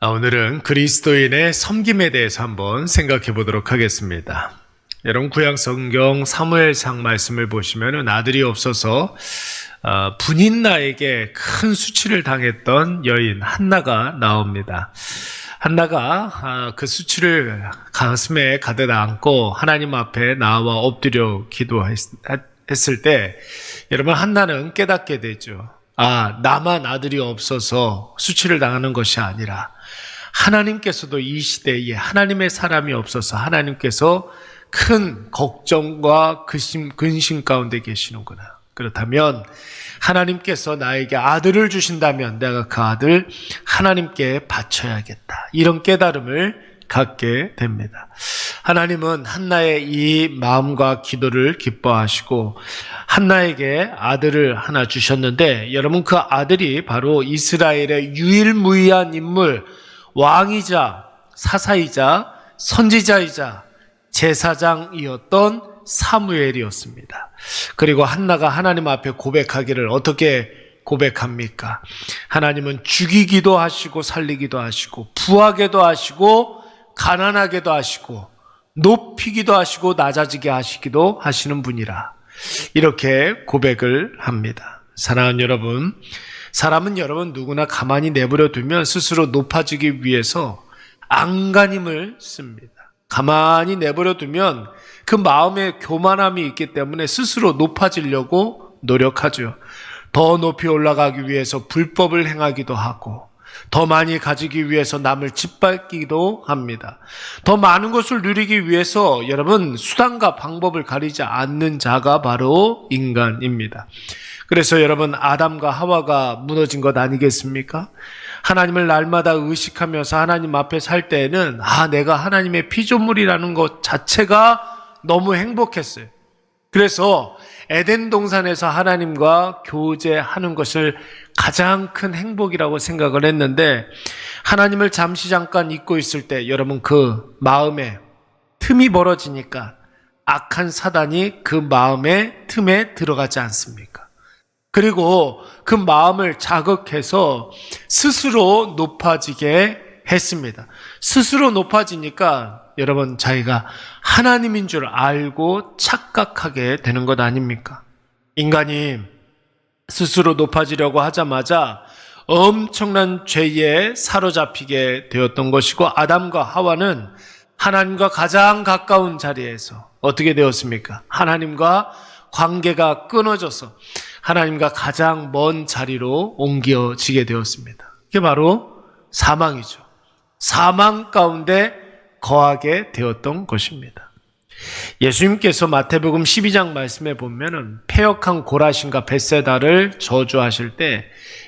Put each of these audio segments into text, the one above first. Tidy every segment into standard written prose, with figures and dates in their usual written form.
오늘은 그리스도인의 섬김에 대해서 한번 생각해 보도록 하겠습니다. 여러분 구약 성경 사무엘상 말씀을 보시면은 아들이 없어서 분인나에게 큰 수치를 당했던 여인 한나가 나옵니다. 한나가 그 수치를 가슴에 가득 안고 하나님 앞에 나와 엎드려 기도했을 때 여러분 한나는 깨닫게 되죠. 나만 아들이 없어서 수치를 당하는 것이 아니라 하나님께서도 이 시대에 하나님의 사람이 없어서 하나님께서 큰 걱정과 근심 가운데 계시는구나. 그렇다면 하나님께서 나에게 아들을 주신다면 내가 그 아들 하나님께 바쳐야겠다. 이런 깨달음을 갖게 됩니다. 하나님은 한나의 이 마음과 기도를 기뻐하시고 한나에게 아들을 하나 주셨는데 여러분 그 아들이 바로 이스라엘의 유일무이한 인물, 왕이자 사사이자 선지자이자 제사장이었던 사무엘이었습니다. 그리고 한나가 하나님 앞에 고백하기를 어떻게 고백합니까? 하나님은 죽이기도 하시고 살리기도 하시고 부하게도 하시고 가난하게도 하시고 높이기도 하시고 낮아지게 하시기도 하시는 분이라 이렇게 고백을 합니다. 사랑하는 여러분, 사람은 여러분 누구나 가만히 내버려 두면 스스로 높아지기 위해서 안간힘을 씁니다. 가만히 내버려 두면 그 마음에 교만함이 있기 때문에 스스로 높아지려고 노력하죠. 더 높이 올라가기 위해서 불법을 행하기도 하고 더 많이 가지기 위해서 남을 짓밟기도 합니다. 더 많은 것을 누리기 위해서 여러분 수단과 방법을 가리지 않는 자가 바로 인간입니다. 그래서 여러분 아담과 하와가 무너진 것 아니겠습니까? 하나님을 날마다 의식하면서 하나님 앞에 살 때에는 내가 하나님의 피조물이라는 것 자체가 너무 행복했어요. 그래서 에덴 동산에서 하나님과 교제하는 것을 가장 큰 행복이라고 생각을 했는데 하나님을 잠깐 잊고 있을 때 여러분 그 마음에 틈이 벌어지니까 악한 사단이 그 마음의 틈에 들어가지 않습니까? 그리고 그 마음을 자극해서 스스로 높아지게 했습니다. 스스로 높아지니까 여러분 자기가 하나님인 줄 알고 착각하게 되는 것 아닙니까? 인간이 스스로 높아지려고 하자마자 엄청난 죄에 사로잡히게 되었던 것이고 아담과 하와는 하나님과 가장 가까운 자리에서 어떻게 되었습니까? 하나님과 관계가 끊어져서 하나님과 가장 먼 자리로 옮겨지게 되었습니다. 그게 바로 사망이죠. 사망 가운데 거하게 되었던 것입니다. 예수님께서 마태복음 12장 말씀에 보면은 패역한 고라신과 벳세다를 저주하실 때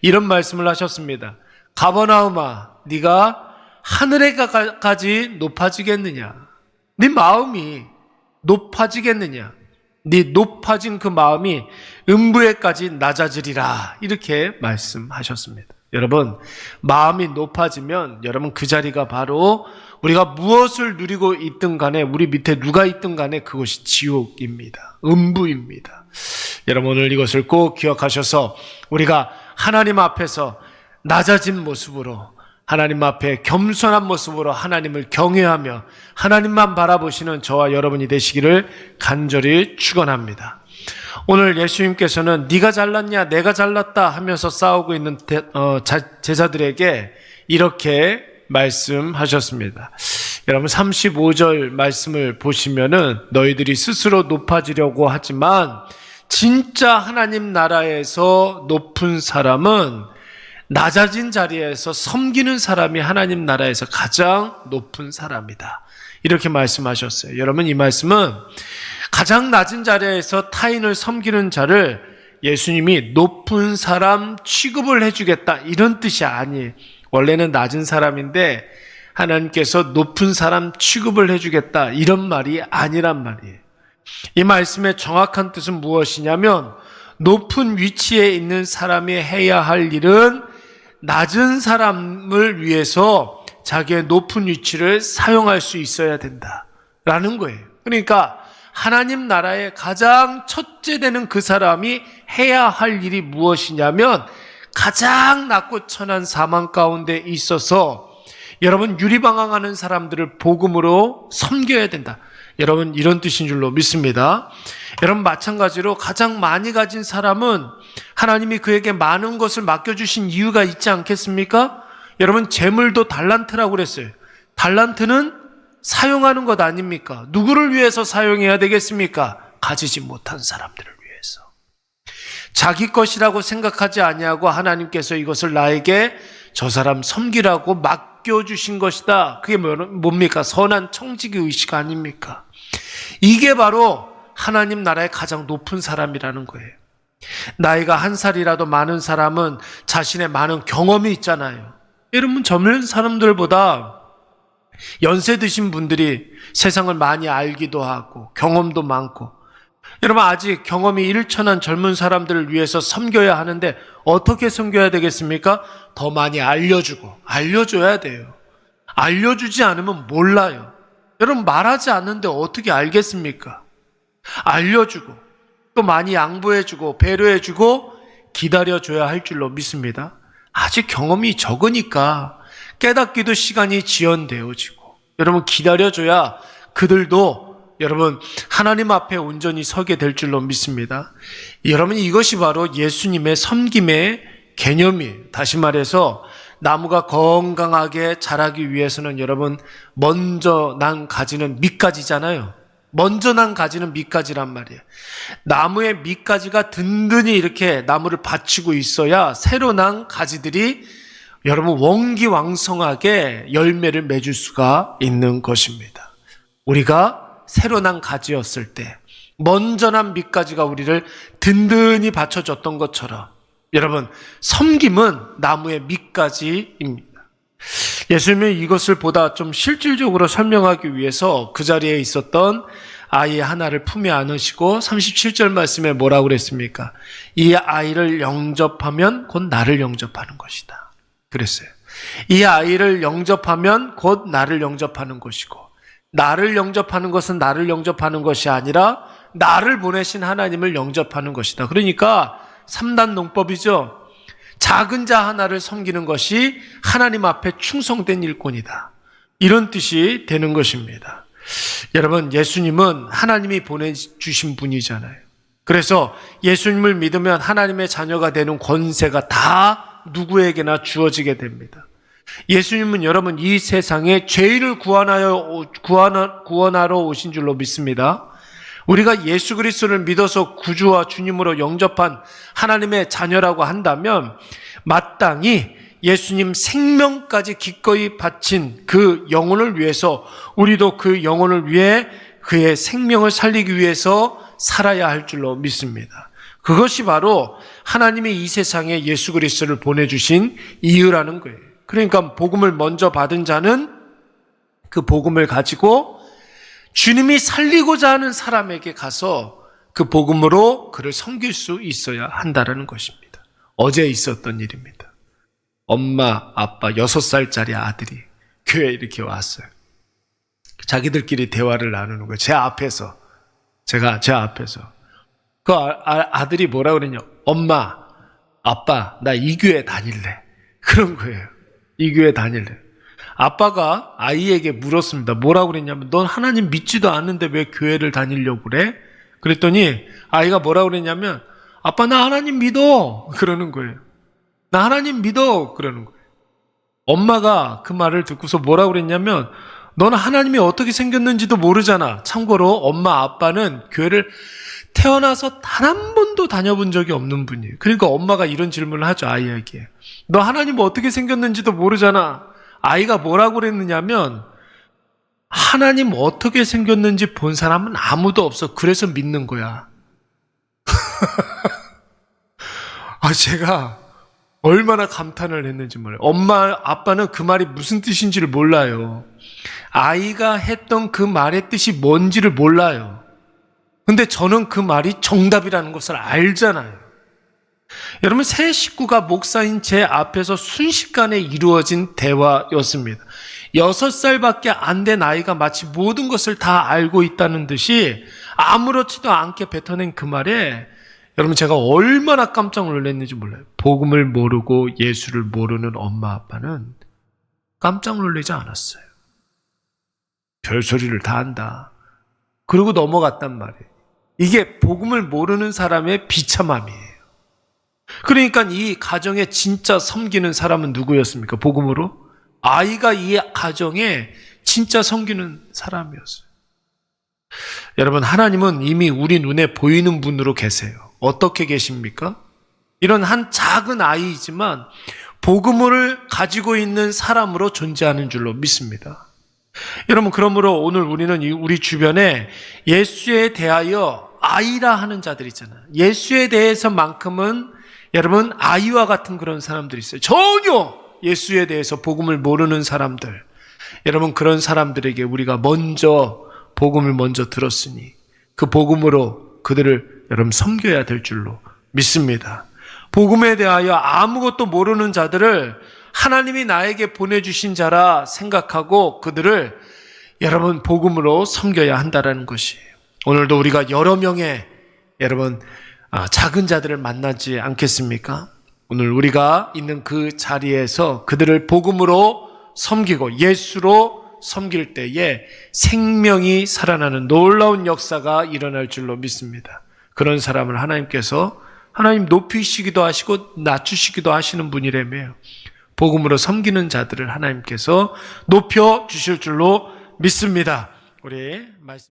이런 말씀을 하셨습니다. 가버나움아, 네가 하늘에까지 높아지겠느냐? 네 마음이 높아지겠느냐? 네 높아진 그 마음이 음부에까지 낮아지리라 이렇게 말씀하셨습니다. 여러분 마음이 높아지면 여러분 그 자리가 바로 우리가 무엇을 누리고 있든 간에 우리 밑에 누가 있든 간에 그것이 지옥입니다. 음부입니다. 여러분 오늘 이것을 꼭 기억하셔서 우리가 하나님 앞에서 낮아진 모습으로 하나님 앞에 겸손한 모습으로 하나님을 경외하며 하나님만 바라보시는 저와 여러분이 되시기를 간절히 축원합니다. 오늘 예수님께서는 네가 잘났냐 내가 잘났다 하면서 싸우고 있는 제자들에게 이렇게 말씀하셨습니다. 여러분 35절 말씀을 보시면은 너희들이 스스로 높아지려고 하지만 진짜 하나님 나라에서 높은 사람은 낮아진 자리에서 섬기는 사람이 하나님 나라에서 가장 높은 사람이다. 이렇게 말씀하셨어요. 여러분 이 말씀은 가장 낮은 자리에서 타인을 섬기는 자를 예수님이 높은 사람 취급을 해주겠다 이런 뜻이 아니에요. 원래는 낮은 사람인데 하나님께서 높은 사람 취급을 해주겠다 이런 말이 아니란 말이에요. 이 말씀의 정확한 뜻은 무엇이냐면 높은 위치에 있는 사람이 해야 할 일은 낮은 사람을 위해서 자기의 높은 위치를 사용할 수 있어야 된다라는 거예요. 그러니까 하나님 나라의 가장 첫째 되는 그 사람이 해야 할 일이 무엇이냐면 가장 낮고 천한 사망 가운데 있어서 여러분, 유리방황하는 사람들을 복음으로 섬겨야 된다. 여러분, 이런 뜻인 줄로 믿습니다. 여러분, 마찬가지로 가장 많이 가진 사람은 하나님이 그에게 많은 것을 맡겨주신 이유가 있지 않겠습니까? 여러분, 재물도 달란트라고 그랬어요. 달란트는 사용하는 것 아닙니까? 누구를 위해서 사용해야 되겠습니까? 가지지 못한 사람들을 위해서. 자기 것이라고 생각하지 아니하고 하나님께서 이것을 나에게 저 사람 섬기라고 맡겨주신 것이다. 그게 뭡니까? 선한 청지기 의식 아닙니까? 이게 바로 하나님 나라의 가장 높은 사람이라는 거예요. 나이가 한 살이라도 많은 사람은 자신의 많은 경험이 있잖아요. 여러분, 젊은 사람들보다 연세 드신 분들이 세상을 많이 알기도 하고 경험도 많고, 여러분, 아직 경험이 일천한 젊은 사람들을 위해서 섬겨야 하는데 어떻게 섬겨야 되겠습니까? 더 많이 알려줘야 돼요. 알려주지 않으면 몰라요. 여러분, 말하지 않는데 어떻게 알겠습니까? 알려주고 또 많이 양보해주고 배려해주고 기다려줘야 할 줄로 믿습니다. 아직 경험이 적으니까 깨닫기도 시간이 지연되어지고, 여러분, 기다려줘야 그들도 여러분 하나님 앞에 온전히 서게 될 줄로 믿습니다. 여러분, 이것이 바로 예수님의 섬김의 개념이에요. 다시 말해서 나무가 건강하게 자라기 위해서는 여러분 먼저 난 가지는 밑가지잖아요. 먼저 난 가지는 밑가지란 말이에요. 나무의 밑가지가 든든히 이렇게 나무를 받치고 있어야 새로 난 가지들이 여러분 원기왕성하게 열매를 맺을 수가 있는 것입니다. 우리가 새로 난 가지였을 때 먼저 난 밑가지가 우리를 든든히 받쳐줬던 것처럼 여러분, 섬김은 나무의 밑가지입니다. 예수님은 이것을 보다 좀 실질적으로 설명하기 위해서 그 자리에 있었던 아이 하나를 품에 안으시고 37절 말씀에 뭐라고 그랬습니까? 이 아이를 영접하면 곧 나를 영접하는 것이다. 그랬어요. 이 아이를 영접하면 곧 나를 영접하는 것이고, 나를 영접하는 것은 나를 영접하는 것이 아니라 나를 보내신 하나님을 영접하는 것이다. 그러니까 3단 농법이죠. 작은 자 하나를 섬기는 것이 하나님 앞에 충성된 일꾼이다. 이런 뜻이 되는 것입니다. 여러분, 예수님은 하나님이 보내주신 분이잖아요. 그래서 예수님을 믿으면 하나님의 자녀가 되는 권세가 다 누구에게나 주어지게 됩니다. 예수님은 여러분 이 세상에 죄인을 구원하러 오신 줄로 믿습니다. 우리가 예수 그리스도를 믿어서 구주와 주님으로 영접한 하나님의 자녀라고 한다면 마땅히 예수님 생명까지 기꺼이 바친 그 영혼을 위해서 우리도 그 영혼을 위해 그의 생명을 살리기 위해서 살아야 할 줄로 믿습니다. 그것이 바로 하나님이 이 세상에 예수 그리스도를 보내주신 이유라는 거예요. 그러니까 복음을 먼저 받은 자는 그 복음을 가지고 주님이 살리고자 하는 사람에게 가서 그 복음으로 그를 섬길 수 있어야 한다는 것입니다. 어제 있었던 일입니다. 엄마, 아빠 6살짜리 아들이 교회에 이렇게 왔어요. 자기들끼리 대화를 나누는 거예요. 제 앞에서. 그 아들이 뭐라 그랬냐? 엄마, 아빠, 나 이 교회 다닐래. 그런 거예요. 이 교회 다닐래. 아빠가 아이에게 물었습니다. 뭐라고 그랬냐면, 넌 하나님 믿지도 않는데 왜 교회를 다니려고 그래? 그랬더니 아이가 뭐라고 그랬냐면, 아빠 나 하나님 믿어. 그러는 거예요. 나 하나님 믿어. 그러는 거예요. 엄마가 그 말을 듣고서 뭐라고 그랬냐면, 너는 하나님이 어떻게 생겼는지도 모르잖아. 참고로 엄마 아빠는 교회를 태어나서 단 한 번도 다녀본 적이 없는 분이에요. 그러니까 엄마가 이런 질문을 하죠, 아이에게. 너 하나님 어떻게 생겼는지도 모르잖아. 아이가 뭐라고 그랬느냐면, 하나님 어떻게 생겼는지 본 사람은 아무도 없어. 그래서 믿는 거야. 제가 얼마나 감탄을 했는지 몰라요. 엄마, 아빠는 그 말이 무슨 뜻인지를 몰라요. 아이가 했던 그 말의 뜻이 뭔지를 몰라요. 근데 저는 그 말이 정답이라는 것을 알잖아요. 여러분, 새 식구가 목사인 제 앞에서 순식간에 이루어진 대화였습니다. 6살밖에 안 된 아이가 마치 모든 것을 다 알고 있다는 듯이 아무렇지도 않게 뱉어낸 그 말에 여러분 제가 얼마나 깜짝 놀랐는지 몰라요. 복음을 모르고 예수를 모르는 엄마 아빠는 깜짝 놀라지 않았어요. 별소리를 다 한다. 그러고 넘어갔단 말이에요. 이게 복음을 모르는 사람의 비참함이에요. 그러니까 이 가정에 진짜 섬기는 사람은 누구였습니까? 복음으로? 아이가 이 가정에 진짜 섬기는 사람이었어요. 여러분, 하나님은 이미 우리 눈에 보이는 분으로 계세요. 어떻게 계십니까? 이런 한 작은 아이이지만 복음을 가지고 있는 사람으로 존재하는 줄로 믿습니다. 여러분, 그러므로 오늘 우리는 우리 주변에 예수에 대하여 아이라 하는 자들 있잖아요. 예수에 대해서만큼은 여러분 아이와 같은 그런 사람들이 있어요. 전혀 예수에 대해서 복음을 모르는 사람들. 여러분, 그런 사람들에게 우리가 복음을 먼저 들었으니 그 복음으로 그들을 여러분 섬겨야 될 줄로 믿습니다. 복음에 대하여 아무것도 모르는 자들을 하나님이 나에게 보내주신 자라 생각하고 그들을 여러분 복음으로 섬겨야 한다는 것이에요. 오늘도 우리가 여러 명의 여러분 작은 자들을 만나지 않겠습니까? 오늘 우리가 있는 그 자리에서 그들을 복음으로 섬기고 예수로 섬길 때에 생명이 살아나는 놀라운 역사가 일어날 줄로 믿습니다. 그런 사람을 하나님 높이시기도 하시고 낮추시기도 하시는 분이라며요. 복음으로 섬기는 자들을 하나님께서 높여 주실 줄로 믿습니다. 우리 말씀